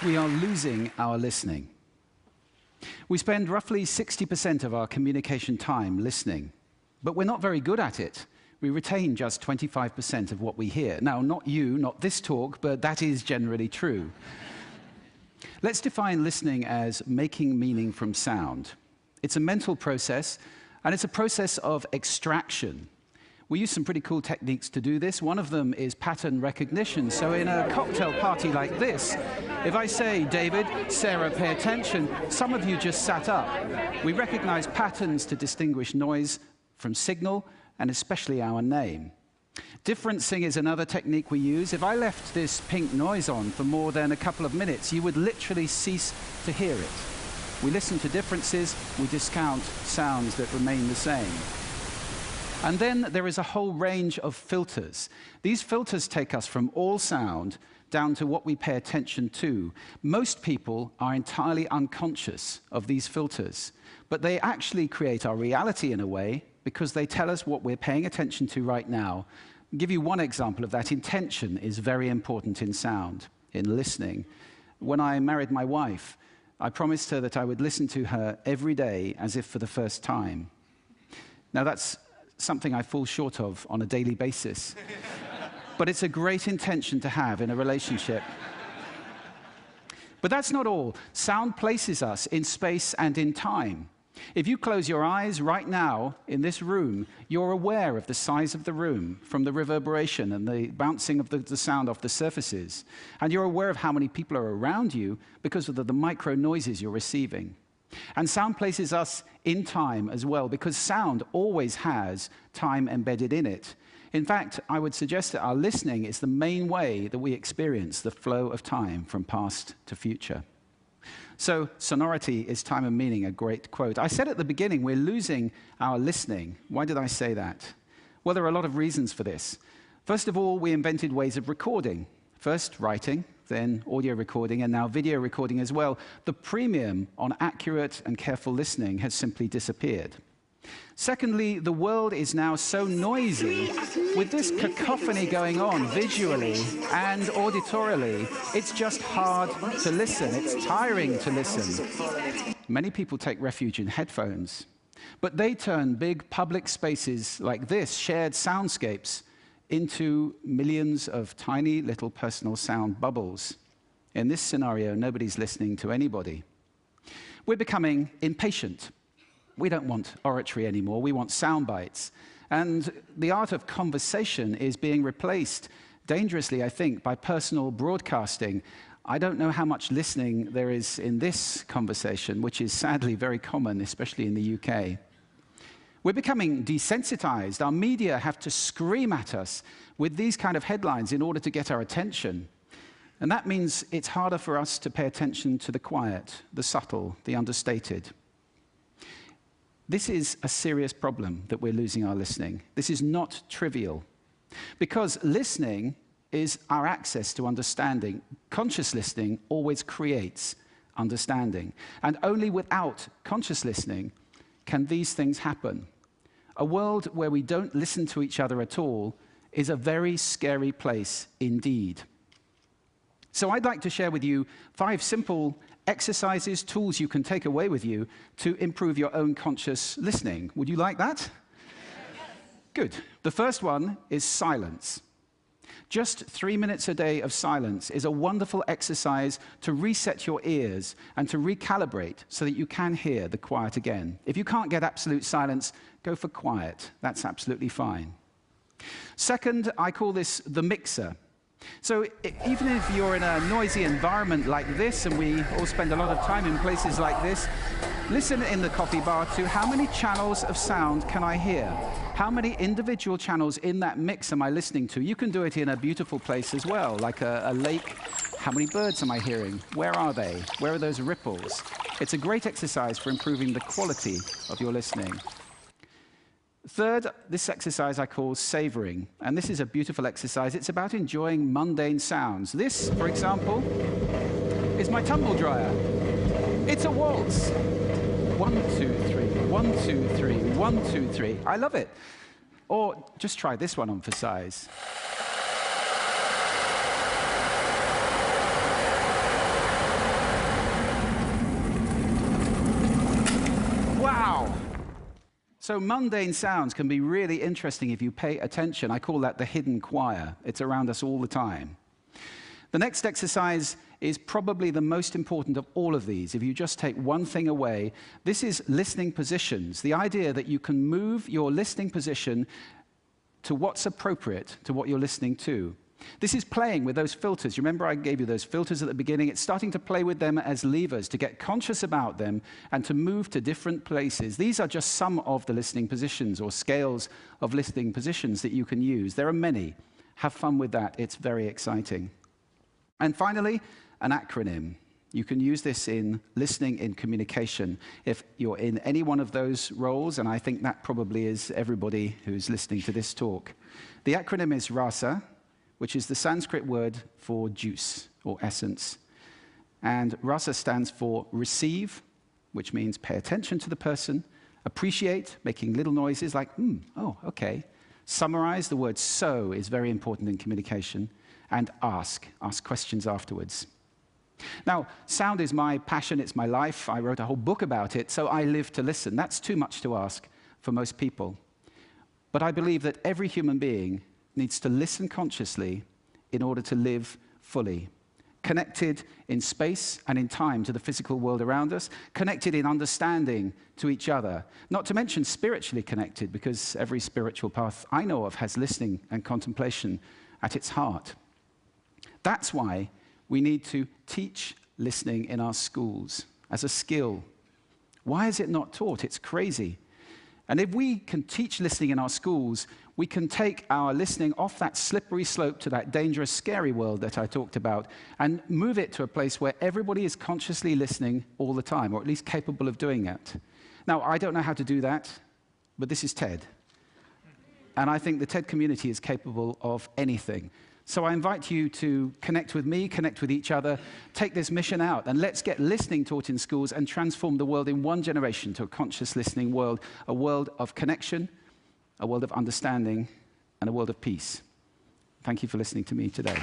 we are losing our listening. We spend roughly 60% of our communication time listening, but we're not very good at it. We retain just 25% of what we hear. Now, not you, not this talk, but that is generally true. Let's define listening as making meaning from sound. It's a mental process, and it's a process of extraction. We use some pretty cool techniques to do this. One of them is pattern recognition. So in a cocktail party like this, if I say, David, Sarah, pay attention, some of you just sat up. We recognize patterns to distinguish noise from signal, and especially our name. Differencing is another technique we use. If I left this pink noise on for more than a couple of minutes, you would literally cease to hear it. We listen to differences, we discount sounds that remain the same. And then there is a whole range of filters. These filters take us from all sound down to what we pay attention to. Most people are entirely unconscious of these filters, but they actually create our reality in a way because they tell us what we're paying attention to right now. I'll give you one example of that. Intention is very important in sound, in listening. When I married my wife, I promised her that I would listen to her every day as if for the first time. Now that's something I fall short of on a daily basis. But it's a great intention to have in a relationship. But that's not all. Sound places us in space and in time. If you close your eyes right now in this room, you're aware of the size of the room from the reverberation and the bouncing of the sound off the surfaces. And you're aware of how many people are around you because of the micro noises you're receiving. And sound places us in time as well, because sound always has time embedded in it. In fact, I would suggest that our listening is the main way that we experience the flow of time from past to future. So, sonority is time and meaning, a great quote. I said at the beginning, we're losing our listening. Why did I say that? Well, there are a lot of reasons for this. First of all, we invented ways of recording. First, writing, then audio recording, and now video recording as well. The premium on accurate and careful listening has simply disappeared. Secondly, the world is now so noisy, with this cacophony going on visually and auditorily, it's just hard to listen. It's tiring to listen. Many people take refuge in headphones, but they turn big public spaces like this, shared soundscapes, into millions of tiny little personal sound bubbles. In this scenario, nobody's listening to anybody. We're becoming impatient. We don't want oratory anymore, we want sound bites. And the art of conversation is being replaced, dangerously, I think, by personal broadcasting. I don't know how much listening there is in this conversation, which is sadly very common, especially in the UK. We're becoming desensitized. Our media have to scream at us with these kind of headlines in order to get our attention. And that means it's harder for us to pay attention to the quiet, the subtle, the understated. This is a serious problem that we're losing our listening. This is not trivial, because listening is our access to understanding. Conscious listening always creates understanding, and only without conscious listening can these things happen. A world where we don't listen to each other at all is a very scary place indeed. So I'd like to share with you 5 simple exercises, tools you can take away with you to improve your own conscious listening. Would you like that? Good. The first one is silence. Just 3 minutes a day of silence is a wonderful exercise to reset your ears and to recalibrate so that you can hear the quiet again. If you can't get absolute silence, go for quiet. That's absolutely fine. Second, I call this the mixer. So even if you're in a noisy environment like this, and we all spend a lot of time in places like this, listen in the coffee bar to how many channels of sound can I hear? How many individual channels in that mix am I listening to? You can do it in a beautiful place as well, like a lake. How many birds am I hearing? Where are they? Where are those ripples? It's a great exercise for improving the quality of your listening. Third, this exercise I call savoring, and this is a beautiful exercise. It's about enjoying mundane sounds. This, for example, is my tumble dryer. It's a waltz. 1, 2, 3, 1, 2, 3, 1, 2, 3. I love it. Or just try this one on for size. So mundane sounds can be really interesting if you pay attention. I call that the hidden choir. It's around us all the time. The next exercise is probably the most important of all of these. If you just take one thing away, this is listening positions. The idea that you can move your listening position to what's appropriate to what you're listening to. This is playing with those filters. You remember I gave you those filters at the beginning? It's starting to play with them as levers, to get conscious about them and to move to different places. These are just some of the listening positions or scales of listening positions that you can use. There are many. Have fun with that. It's very exciting. And finally, an acronym. You can use this in listening, in communication. If you're in any one of those roles, and I think that probably is everybody who's listening to this talk. The acronym is RASA, which is the Sanskrit word for juice or essence. And rasa stands for receive, which means pay attention to the person, appreciate, making little noises like, oh, okay. Summarize, the word so is very important in communication, and ask questions afterwards. Now, sound is my passion, it's my life. I wrote a whole book about it, so I live to listen. That's too much to ask for most people. But I believe that every human being needs to listen consciously in order to live fully, connected in space and in time to the physical world around us, connected in understanding to each other, not to mention spiritually connected, because every spiritual path I know of has listening and contemplation at its heart. That's why we need to teach listening in our schools as a skill. Why is it not taught? It's crazy. And if we can teach listening in our schools, we can take our listening off that slippery slope to that dangerous, scary world that I talked about and move it to a place where everybody is consciously listening all the time, or at least capable of doing it. Now, I don't know how to do that, but this is TED. And I think the TED community is capable of anything. So I invite you to connect with me, connect with each other, take this mission out, and let's get listening taught in schools and transform the world in one generation to a conscious listening world, a world of connection, a world of understanding, and a world of peace. Thank you for listening to me today.